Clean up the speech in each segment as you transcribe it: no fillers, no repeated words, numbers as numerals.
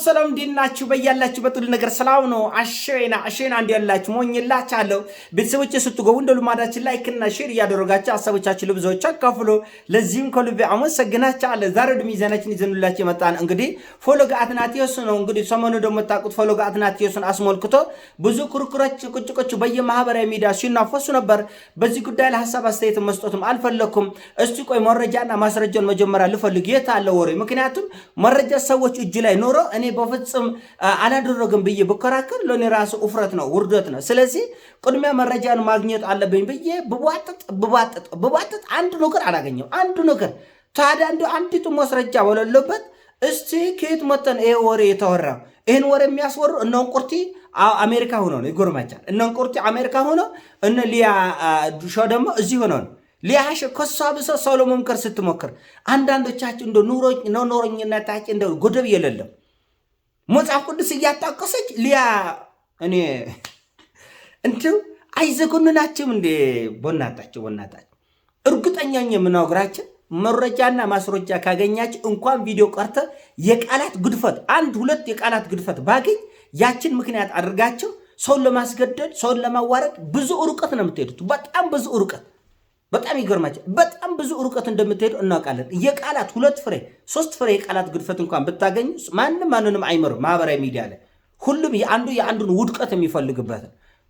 ሰላም እንዲናችሁ በያላችሁ በጥል ነገር ሰላም ነው። አሸና እንዲ ያላችሁ ሞኝላችኋለሁ። ቤተሰቦች ስትገቡ እንደ ልማዳችን ላይክ እና ሼር እያደረጋችሁ ሐሳቦቻችሁ ለብዙዎች አካፍሉ። ለዚህም ከልቤ አመሰግናችኋለሁ። ዛሬ ወደ ሚዛናችን ይዘንላችሁ የመጣን እንግዲህ ፈለገ አትናቴዎስ ነው። እንግዲህ ሰሞኑ ደግሞ ታውቁት ፈለገ አትናቴዎስን አስመልክቶ ብዙ ክርክሮች ቁጭቁጭ በየማህበራዊ ሚዲያ ሲናፈሱ ነበር። በዚህ ጉዳይ ላይ ሐሳብ አስተያየት መስጠትም አልፈለኩም። እስቲ ቆይ መረጃና ማስረጃውን መጀመሪያ ልፈልግ የት አለ ወሬ? ምክንያቱም መረጃ ሰዎች እጅ ላይ ኖሮ እኔ በፍጹም አላደረግም ብዬ ብከራከር ለኔ ራሱ ውፍረት ነው፣ ውርደት ነው። ስለዚህ ቅድሚያ መረጃን ማግኘት አለብኝ ብዬ ብባጥጥ አንድ ነገር አላገኘው። አንድ ነገር ታዲያ አንዲቱ ማስረጃ ወለለበት። እስቲ ከየት መተን ይሄ ወሬ የተወራው? ይሄን ወሬ የሚያስወሩ እነ እንቁርቲ አሜሪካ ሆኖ ነው። ይጎርማቻል። እነ እንቁርቲ አሜሪካ ሆኖ እነ ሊያ ሾ ደግሞ እዚህ ሆኖ ነው። ሊያሽ ከሷ ብሰ ሰሎሞን ከር ስትሞክር አንዳንዶቻችሁ እንደ ኑሮኝነታችን እንደ ጎደብ የሌለው መጽሐፍ ቅዱስ እያጣቀሰች ሊያ እኔ እንትን አይዘጎንናችሁም እንዴ? ቦናታችሁ እርግጠኛኝ የምናወግራችን መረጃና ማስረጃ ካገኛች እንኳን ቪዲዮ ቀርተ የቃላት ግድፈት አንድ ሁለት የቃላት ግድፈት ባገኝ ያችን ምክንያት አድርጋቸው ሰውን ለማስገደድ ሰውን ለማዋረድ ብዙ ርቀት ነው የምትሄዱት። በጣም ብዙ ርቀት። በጣም ይገርማችሁ። በጣም ብዙ ርቀት እንደምትሄዱ እናውቃለን። የቃላት 2 ፍሬ 3 ፍሬ የቃላት ግድፈት እንኳን ብታገኙ ማንንም አይመርም። ማህበራዊ ሚዲያ ላይ ሁሉም የአንዱን ውድቀት የሚፈልግበት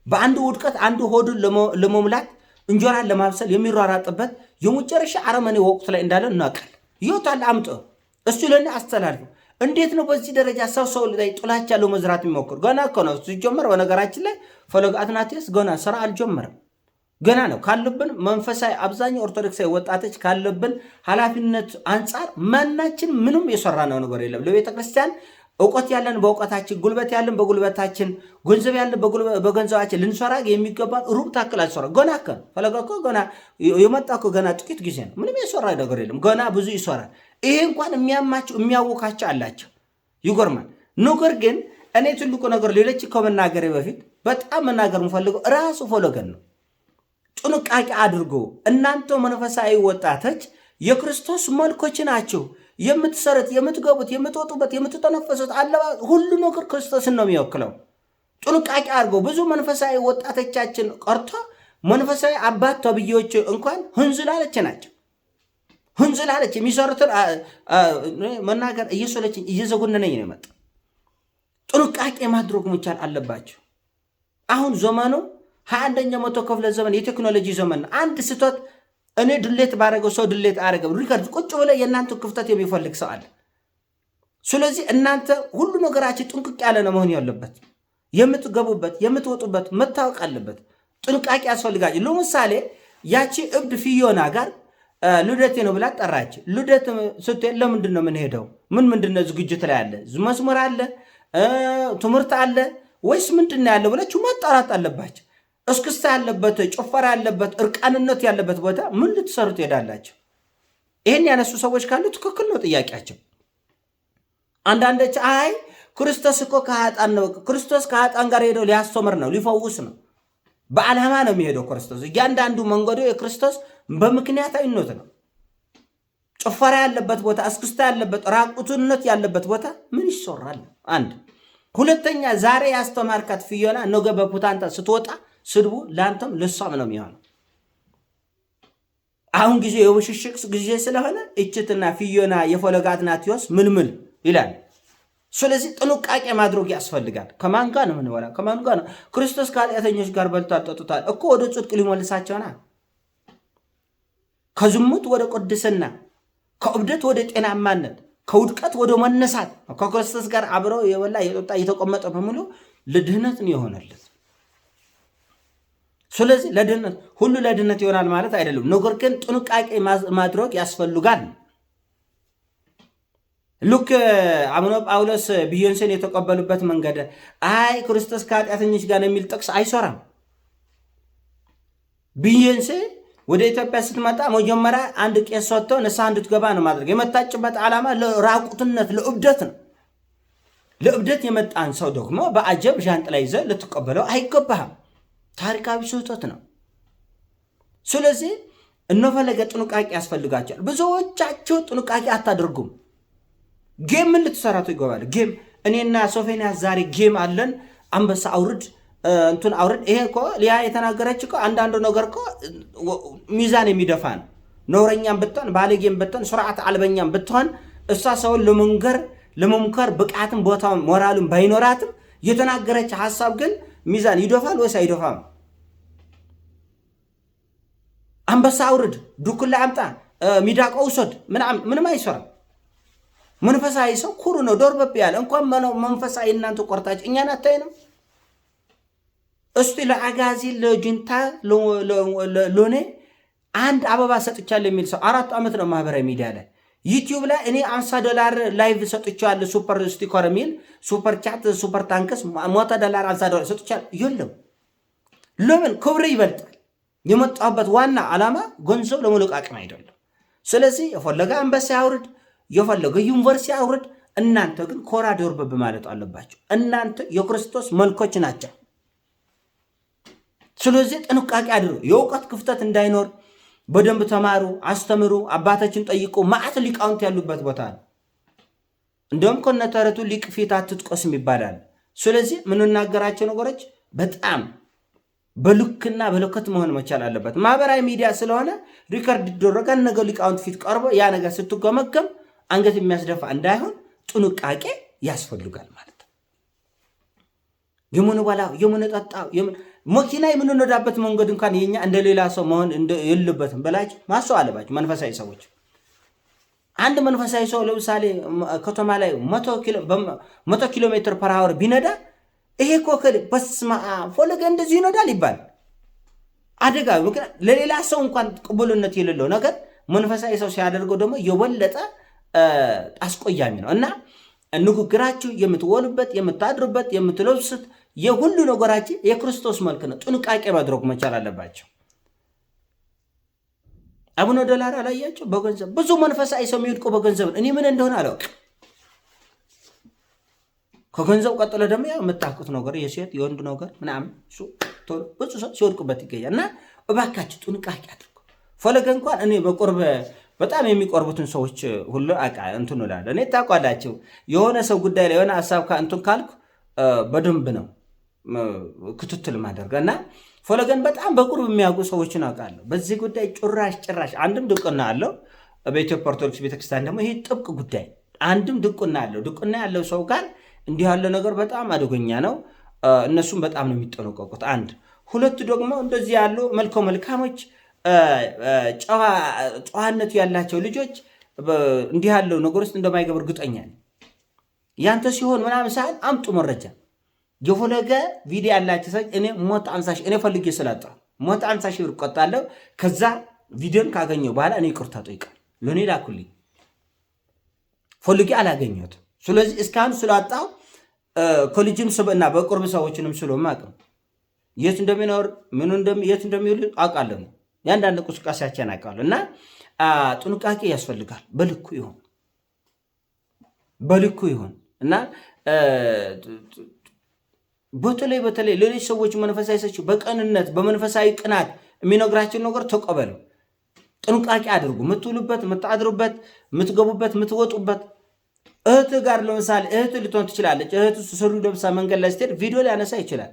በአንዱ ውድቀት አንዱ ሆዱን ለመሙላት እንጀራን ለማብሰል የሚሯራጥበት የመጨረሻ አረመኔ ወቅት ላይ እንዳለ እናውቃለን። ይወጣል አምጦ እሱ ለኔ አስተላልፉ። እንዴት ነው በዚህ ደረጃ ሰው ላይ ጥላቻ ያለው መዝራት የሚሞክር? ገና እኮ ነው ሲጀመር። በነገራችን ላይ ፈለገ አትናቴዎስ ገና ስራ አልጀመረም። ገና ነው። ካለብን መንፈሳዊ አብዛኛው ኦርቶዶክሳዊ ወጣቶች ካለብን ኃላፊነት አንጻር ማናችን ምንም የሰራነው ነገር የለም። ለቤተ ክርስቲያን እውቀት ያለን በእውቀታችን፣ ጉልበት ያለን በጉልበታችን፣ ገንዘብ ያለን በገንዘባችን ልንሰራ የሚገባን ሩብ ታክል አልሰራ። ገና ፈለገ እኮ ገና የመጣ እኮ ገና ጥቂት ጊዜ ነው። ምንም የሰራ ነገር የለም። ገና ብዙ ይሰራል። ይሄ እንኳን የሚያማቸው የሚያውካቸው አላቸው። ይጎርማል። ነገር ግን እኔ ትልቁ ነገር ሌሎች ከመናገሬ በፊት በጣም መናገር የምፈልገው ራሱ ፈለገን ነው። ጥንቃቄ አድርጎ እናንተ መንፈሳዊ ወጣቶች የክርስቶስ መልኮች ናቸው። የምትሰሩት፣ የምትገቡት፣ የምትወጡበት፣ የምትተነፈሱት ሁሉ ነገር ክርስቶስን ነው የሚወክለው። ጥንቃቄ አድርጎ ብዙ መንፈሳዊ ወጣቶቻችን ቀርቶ መንፈሳዊ አባት ተብዬዎች እንኳን ህንዝላለች ናቸው። ህንዝላለች የሚሰሩትን መናገር እየሰለችኝ እየዘጎነነኝ ነው የመጣ። ጥንቃቄ ማድረግ መቻል አለባቸው። አሁን ዘመኑ 21ኛ መቶ ክፍለ ዘመን የቴክኖሎጂ ዘመን። አንድ ስህተት እኔ ድሌት ባረገው ሰው ድሌት አረገው ሪከርድ ቁጭ ብለ የእናንተ ክፍተት የሚፈልግ ሰው አለ። ስለዚህ እናንተ ሁሉ ነገራችሁ ጥንቅቅ ያለ ነው መሆን ያለበት። የምትገቡበት የምትወጡበት መታወቅ አለበት። ጥንቃቄ ያስፈልጋል። ለምሳሌ ያቺ እብድ ፊዮና ጋር ልደቴ ነው ብላ ጠራች። ልደት ስትል ለምንድን ነው የምንሄደው? ምንድን ነው ዝግጅት ላይ አለ? መስመር አለ? ትምህርት አለ ወይስ ምንድን ነው ያለው ብላችሁ ማጣራት አለባችሁ። እስክስታ ያለበት፣ ጭፈራ ያለበት፣ እርቃንነት ያለበት ቦታ ምን ልትሰሩ ትሄዳላችሁ? ይህን ያነሱ ሰዎች ካሉ ትክክል ነው ጥያቄያቸው። አንዳንዶች አይ ክርስቶስ እኮ ከኃጥአን ነው፣ ክርስቶስ ከኃጥአን ጋር ሄደው ሊያስተምር ነው፣ ሊፈውስ ነው። በዓላማ ነው የሚሄደው ክርስቶስ። እያንዳንዱ መንገዱ የክርስቶስ በምክንያታዊነት ነው። ጭፈራ ያለበት ቦታ፣ እስክስታ ያለበት፣ ራቁትነት ያለበት ቦታ ምን ይሰራል? አንድ ሁለተኛ፣ ዛሬ ያስተማርካት ፊዮና ነገ በፑታንታ ስትወጣ ስድቡ ለአንተም ለሷም ነው የሚሆነው። አሁን ጊዜ የውሽሽቅ ጊዜ ስለሆነ እችትና ፊዮና የፈለገ አትናቴዎስ ምልምል ይላል። ስለዚህ ጥንቃቄ ማድረግ ያስፈልጋል። ከማን ጋር ነው ምንወራ? ከማን ጋር ነው? ክርስቶስ ከኃጢአተኞች ጋር በልቷል ጠጥቷል እኮ። ወደ ጽድቅ ሊመልሳቸውና ከዝሙት ወደ ቅድስና፣ ከእብደት ወደ ጤናማነት፣ ከውድቀት ወደ መነሳት ከክርስቶስ ጋር አብረው የበላ የጠጣ የተቆመጠ በሙሉ ለድህነት ነው የሆነለት። ስለዚህ ለድህነት ሁሉ ለድህነት ይሆናል ማለት አይደለም። ነገር ግን ጥንቃቄ ማድረግ ያስፈልጋል። ልክ አቡነ ጳውሎስ ቢዮንሴን የተቀበሉበት መንገድ አይ ክርስቶስ ከኃጢአተኞች ጋር የሚል ጥቅስ አይሰራም። ቢዮንሴ ወደ ኢትዮጵያ ስትመጣ መጀመሪያ አንድ ቄስ ሰጥቶ ንስሐ እንድትገባ ነው ማድረግ። የመጣችበት ዓላማ ለራቁትነት ለእብደት ነው። ለእብደት የመጣን ሰው ደግሞ በአጀብ ዣንጥላ ይዘህ ልትቀበለው አይገባህም። ታሪካዊ ስህተት ነው። ስለዚህ እነፈለገ ጥንቃቄ ያስፈልጋቸዋል። ብዙዎቻችሁ ጥንቃቄ አታደርጉም። ጌም ምን ልትሰራቱ ይገባል? ጌም እኔና ሶፎንያስ ዛሬ ጌም አለን አንበሳ አውርድ እንትን አውርድ። ይሄ እኮ ሊያ የተናገረች እኮ አንዳንዱ ነገር እኮ ሚዛን የሚደፋ ነው። ኖረኛም ብትሆን ባለጌም ብትሆን ስርዓት አልበኛም ብትሆን እሷ ሰውን ለመምከር ብቃትም ቦታም ሞራሉም ባይኖራትም የተናገረች ሐሳብ ግን ሚዛን ይደፋል ወይስ አይደፋም? አንበሳ አውርድ፣ ዱኩላ አምጣ፣ ሚዳቆ ውሰድ ምንም አይሰራም። መንፈሳዊ ሰው ኩሩ ነው፣ ዶርበብ ያለ እንኳን መንፈሳዊ እናንተ ቆርጣጭ እኛን አታይንም። እስቲ ለአጋዚ ለጅንታ ሎኔ አንድ አበባ ሰጥቻለሁ የሚል ሰው 4 ዓመት ነው ማህበራዊ ሚዲያ ላይ ዩቲዩብ ላይ እኔ $50 ላይቭ ሰጥቻለሁ ሱፐር ስቲከር የሚል ሱፐር ቻት ሱፐር ታንክስ $100 $50 ሰጥቻለሁ የለም። ለምን? ክብር ይበልጣል። የመጣበት ዋና ዓላማ ገንዘብ ለመለቃቀም አይደለም። ስለዚህ የፈለገ አንበሳ ያውርድ፣ የፈለገ ዩኒቨርሲቲ ያውርድ፣ እናንተ ግን ኮራ ዶርበብ ማለት አለባቸው። እናንተ የክርስቶስ መልኮች ናቸው። ስለዚህ ጥንቃቄ አድርጉ። የእውቀት ክፍተት እንዳይኖር በደንብ ተማሩ፣ አስተምሩ፣ አባታችን ጠይቁ። ማዕት ሊቃውንት ያሉበት ቦታ ነው። እንደውም ከነተረቱ ሊቅ ፊት አትጥቀስም ይባላል። ስለዚህ የምንናገራቸው ነገሮች በጣም በልክና በልከት መሆን መቻል አለበት። ማህበራዊ ሚዲያ ስለሆነ ሪከርድ ይደረጋል። ነገር ሊቃውንት ፊት ቀርቦ ያ ነገር ስትገመገም አንገት የሚያስደፋ እንዳይሆን ጥንቃቄ ያስፈልጋል ማለት ነው። የምንበላው የምንጠጣው መኪና የምንነዳበት መንገድ እንኳን የኛ እንደሌላ ሰው መሆን የለበትም በላጭ ማሰው አለባቸው መንፈሳዊ ሰዎች። አንድ መንፈሳዊ ሰው ለምሳሌ ከተማ ላይ 100 ኪሎ ሜትር ፐር አወር ቢነዳ ይሄ ኮከል በስማ ፈለገ እንደዚህ ይነዳል ይባል አደጋ። ምክንያት ለሌላ ሰው እንኳን ቅቡልነት የሌለው ነገር መንፈሳዊ ሰው ሲያደርገው ደግሞ የወለጠ አስቆያሚ ነው እና ንግግራችሁ የምትወሉበት የምታድሩበት የምትለብሱት የሁሉ ነገራችሁ የክርስቶስ መልክ ነው። ጥንቃቄ ማድረግ መቻል አለባቸው። አቡነ ዶላር አላያቸው በገንዘብ ብዙ መንፈሳዊ ሰው የሚወድቁ በገንዘብ እኔ ምን እንደሆነ አላውቅም። ከገንዘብ ቀጥሎ ደግሞ ያው የምታውቁት ነገር የሴት የወንድ ነገር ምናምን እሱ ብዙ ሰው ሲወድቁበት ይገኛል እና እባካችሁ ጥንቃቄ አድርጉ። ፈለገ እንኳን እኔ በቁርብ በጣም የሚቆርቡትን ሰዎች ሁሉ እንትን እላለሁ። እኔ ታውቃላችሁ የሆነ ሰው ጉዳይ ላይ የሆነ ሀሳብ እንትን ካልኩ በደንብ ነው ክትትል ማደርገው እና ፈለገን በጣም በቁርብ የሚያውቁ ሰዎችን አውቃለሁ። በዚህ ጉዳይ ጭራሽ አንድም ድቁና አለው። በኢትዮጵያ ኦርቶዶክስ ቤተክርስቲያን ደግሞ ይሄ ጥብቅ ጉዳይ አንድም ድቁና አለው። ድቁና ያለው ሰው ጋር እንዲህ ያለ ነገር በጣም አደገኛ ነው። እነሱም በጣም ነው የሚጠነቀቁት። አንድ ሁለት ደግሞ እንደዚህ ያሉ መልካሞች ጨዋነቱ ያላቸው ልጆች እንዲህ ያለው ነገር ውስጥ እንደማይገቡ እርግጠኛ ነኝ። ያንተ ሲሆን ምናምን ሳይሆን አምጡ መረጃ የፈለገ ቪዲዮ ያላችሁ ሰዎች እኔ 150 ሺህ እኔ ፈልጌ ስላጣ 150 ሺህ ብር ቆጣለሁ። ከዛ ቪዲዮን ካገኘው በኋላ እኔ ይቅርታ ጠይቃለሁ። ለኔ ላኩልኝ ፈልጌ አላገኘሁትም። ስለዚህ እስካሁን ስላጣው ኮሌጅም ስብና በቁርብ ሰዎችንም ስለማውቅ የት እንደሚኖር የት እንደሚውል አውቃለሁ። ያንዳንድ ቁስቃሴያችን አውቃለሁ እና ጥንቃቄ ያስፈልጋል። በልኩ ይሁን እና በተለይ ሌሎች ሰዎች መንፈሳዊ ሰዎች በቀንነት በመንፈሳዊ ቅናት የሚነግራቸው ነገር ተቀበሉ። ጥንቃቄ አድርጉ። የምትውሉበት፣ የምታድሩበት፣ የምትገቡበት፣ የምትወጡበት እህት ጋር ለምሳሌ እህት ልትሆን ትችላለች። እህት ሱሪ ለብሳ መንገድ ላይ ስትሄድ ቪዲዮ ሊያነሳ ይችላል።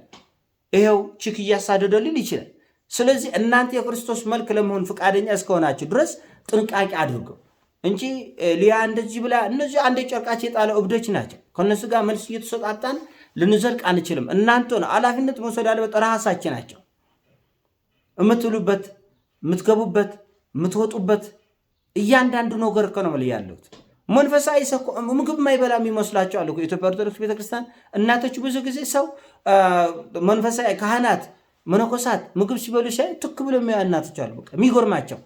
ይሄው ቺክ እያሳደደልኝ ይችላል። ስለዚህ እናንተ የክርስቶስ መልክ ለመሆን ፈቃደኛ እስከሆናችሁ ድረስ ጥንቃቄ አድርጉ እንጂ ሊያ እንደዚህ ብላ እነዚህ አንድ ጨርቃቸው የጣለ እብዶች ናቸው። ከነሱ ጋር መልስ እየተሰጣጣን ልንዘልቅ አንችልም። እናንተ ነው ኃላፊነት መውሰድ ያለበት ራሳችሁ ናቸው። የምትውሉበት፣ የምትገቡበት፣ የምትወጡበት እያንዳንዱ ነገር ነው ያለሁት። መንፈሳዊ ሰው ምግብ ማይበላ የሚመስላቸው አሉ። ኢትዮጵያ ኦርቶዶክስ ቤተክርስቲያን እናቶች ብዙ ጊዜ ሰው መንፈሳዊ ካህናት መነኮሳት ምግብ ሲበሉ ሲያይ ትክ ብሎ የሚያ እናቶች አሉ። በቃ የሚጎርማቸው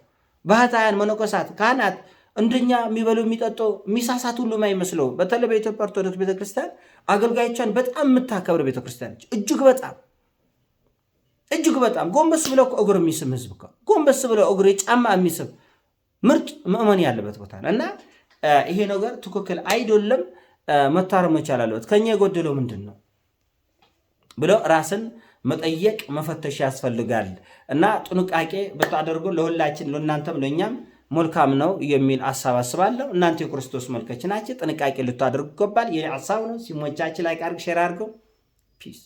ባህታውያን መነኮሳት ካህናት እንደኛ የሚበሉ የሚጠጡ የሚሳሳት ሁሉ የማይመስለው በተለይ በኢትዮጵያ ኦርቶዶክስ ቤተክርስቲያን አገልጋዮቿን በጣም የምታከብር ቤተክርስቲያን እጅግ በጣም ጎንበስ ብለው እግር የሚስም ህዝብ ጎንበስ ብለው እግር ጫማ የሚስም ምርጥ ምእመን ያለበት ቦታ እና ይሄ ነገር ትክክል አይደለም። መታረም መቻል አለበት። ከኛ የጎደለው ምንድን ነው ብለው ራስን መጠየቅ መፈተሽ ያስፈልጋል እና ጥንቃቄ ብታደርጉ ለሁላችን ለእናንተም ለእኛም መልካም ነው የሚል ሐሳብ አስባለሁ። እናንተ የክርስቶስ መልከች ናችሁ፣ ጥንቃቄ ልታደርጉ ይገባል። ይህ ሐሳብ ነው። ሲሞቻችሁ ላይ ሼር አድርገው። ፒስ